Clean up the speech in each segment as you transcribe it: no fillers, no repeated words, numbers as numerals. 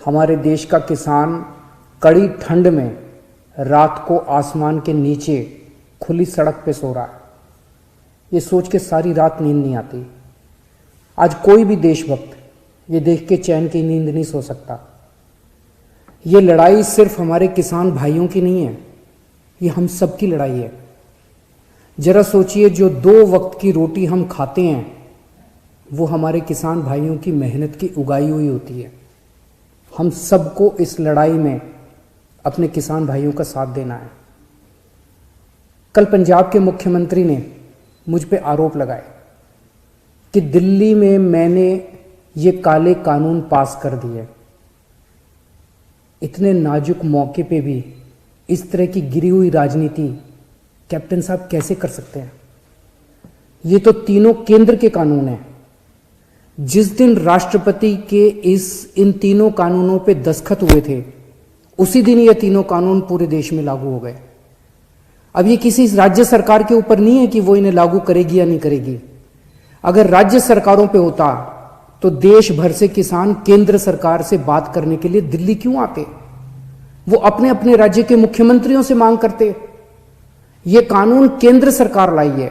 हमारे देश का किसान कड़ी ठंड में रात को आसमान के नीचे खुली सड़क पे सो रहा है। ये सोच के सारी रात नींद नहीं आती। आज कोई भी देशभक्त ये देख के चैन की नींद नहीं सो सकता। ये लड़ाई सिर्फ हमारे किसान भाइयों की नहीं है, ये हम सब की लड़ाई है। जरा सोचिए, जो 2 वक्त की रोटी हम खाते हैं वो हमारे किसान भाइयों की मेहनत की उगाई हुई होती है। हम सबको इस लड़ाई में अपने किसान भाइयों का साथ देना है। कल पंजाब के मुख्यमंत्री ने मुझ पे आरोप लगाए कि दिल्ली में मैंने ये काले कानून पास कर दिए। इतने नाजुक मौके पे भी इस तरह की गिरी हुई राजनीति कैप्टन साहब कैसे कर सकते हैं? ये तो तीनों केंद्र के कानून हैं। जिस दिन राष्ट्रपति के इन तीनों कानूनों पे दस्तखत हुए थे, उसी दिन ये तीनों कानून पूरे देश में लागू हो गए। अब ये किसी राज्य सरकार के ऊपर नहीं है कि वो इन्हें लागू करेगी या नहीं करेगी। अगर राज्य सरकारों पे होता तो देश भर से किसान केंद्र सरकार से बात करने के लिए दिल्ली क्यों आते? वो अपने अपने राज्य के मुख्यमंत्रियों से मांग करते। ये कानून केंद्र सरकार लाई है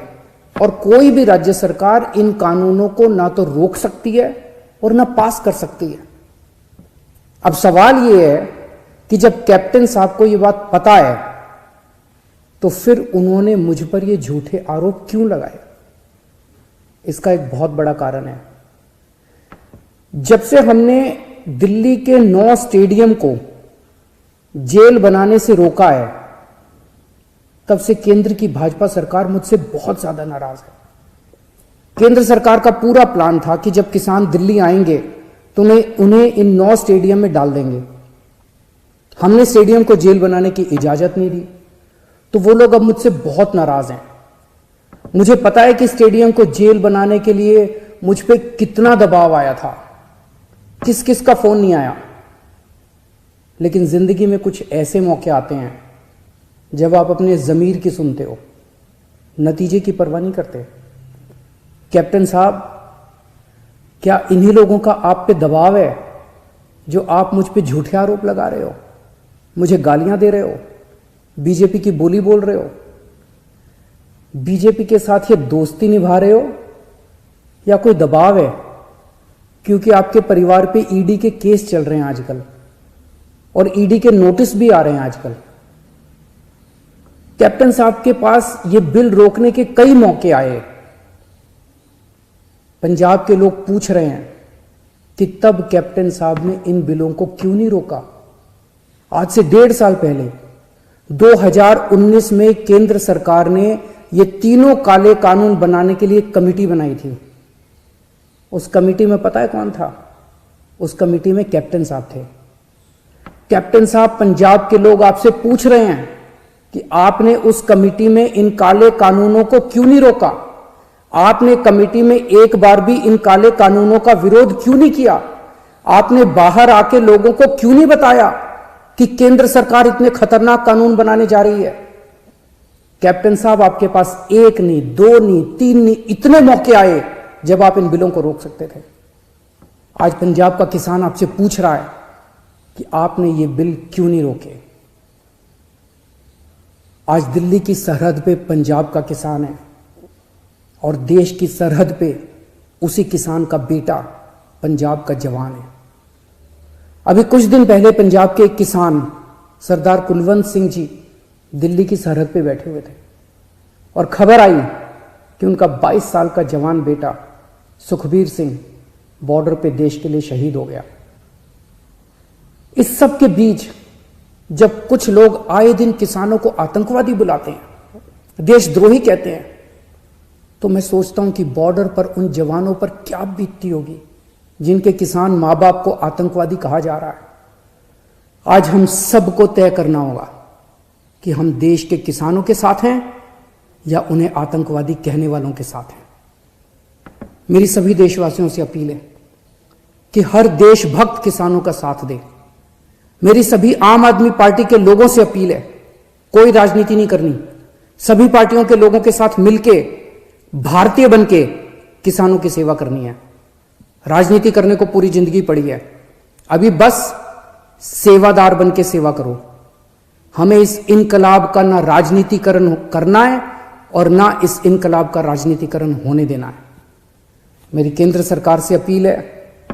और कोई भी राज्य सरकार इन कानूनों को ना तो रोक सकती है और ना पास कर सकती है। अब सवाल ये है कि जब कैप्टन साहब को ये बात पता है तो फिर उन्होंने मुझ पर ये झूठे आरोप क्यों लगाए? इसका एक बहुत बड़ा कारण है। जब से हमने दिल्ली के 9 स्टेडियम को जेल बनाने से रोका है, तब से केंद्र की भाजपा सरकार मुझसे बहुत ज्यादा नाराज है। केंद्र सरकार का पूरा प्लान था कि जब किसान दिल्ली आएंगे तो उन्हें इन 9 स्टेडियम में डाल देंगे। हमने स्टेडियम को जेल बनाने की इजाजत नहीं दी, तो वो लोग अब मुझसे बहुत नाराज हैं। मुझे पता है कि स्टेडियम को जेल बनाने के लिए मुझ पे कितना दबाव आया था, किस किस का फोन नहीं आया। लेकिन जिंदगी में कुछ ऐसे मौके आते हैं जब आप अपने जमीर की सुनते हो, नतीजे की परवाह नहीं करते। कैप्टन साहब, क्या इन्हीं लोगों का आप पे दबाव है जो आप मुझ पे झूठे आरोप लगा रहे हो, मुझे गालियां दे रहे हो, बीजेपी की बोली बोल रहे हो, बीजेपी के साथ ये दोस्ती निभा रहे हो, या कोई दबाव है क्योंकि आपके परिवार पे ईडी के केस चल रहे हैं आजकल और ईडी के नोटिस भी आ रहे हैं आजकल? कैप्टन साहब के पास ये बिल रोकने के कई मौके आए। पंजाब के लोग पूछ रहे हैं कि तब कैप्टन साहब ने इन बिलों को क्यों नहीं रोका? आज से 1.5 साल पहले 2019 में केंद्र सरकार ने ये तीनों काले कानून बनाने के लिए एक कमेटी बनाई थी। उस कमेटी में पता है कौन था? उस कमेटी में कैप्टन साहब थे। कैप्टन साहब, पंजाब के लोग आपसे पूछ रहे हैं कि आपने उस कमेटी में इन काले कानूनों को क्यों नहीं रोका? आपने कमेटी में एक बार भी इन काले कानूनों का विरोध क्यों नहीं किया? आपने बाहर आके लोगों को क्यों नहीं बताया कि केंद्र सरकार इतने खतरनाक कानून बनाने जा रही है? कैप्टन साहब, आपके पास 1 नहीं, 2 नहीं, 3 नहीं, इतने मौके आए जब आप इन बिलों को रोक सकते थे। आज पंजाब का किसान आपसे पूछ रहा है कि आपने ये बिल क्यों नहीं रोके? आज दिल्ली की सरहद पे पंजाब का किसान है और देश की सरहद पे उसी किसान का बेटा पंजाब का जवान है। अभी कुछ दिन पहले पंजाब के एक किसान सरदार कुलवंत सिंह जी दिल्ली की सरहद पे बैठे हुए थे और खबर आई कि उनका 22 साल का जवान बेटा सुखबीर सिंह बॉर्डर पे देश के लिए शहीद हो गया। इस सब के बीच जब कुछ लोग आए दिन किसानों को आतंकवादी बुलाते हैं, देशद्रोही कहते हैं, तो मैं सोचता हूं कि बॉर्डर पर उन जवानों पर क्या बीतती होगी जिनके किसान मां बाप को आतंकवादी कहा जा रहा है। आज हम सबको तय करना होगा कि हम देश के किसानों के साथ हैं या उन्हें आतंकवादी कहने वालों के साथ हैं। मेरी सभी देशवासियों से अपील है कि हर देशभक्त किसानों का साथ दे। मेरी सभी आम आदमी पार्टी के लोगों से अपील है, कोई राजनीति नहीं करनी, सभी पार्टियों के लोगों के साथ मिलके भारतीय बनके किसानों की सेवा करनी है। राजनीति करने को पूरी जिंदगी पड़ी है, अभी बस सेवादार बन के सेवा करो। हमें इस इनकलाब का ना राजनीतिकरण करना है और ना इस इनकलाब का राजनीतिकरण होने देना है। मेरी केंद्र सरकार से अपील है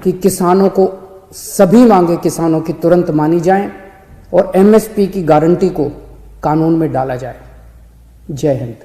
कि किसानों को सभी मांगे किसानों की तुरंत मानी जाएं और एमएसपी की गारंटी को कानून में डाला जाए। जय हिंद।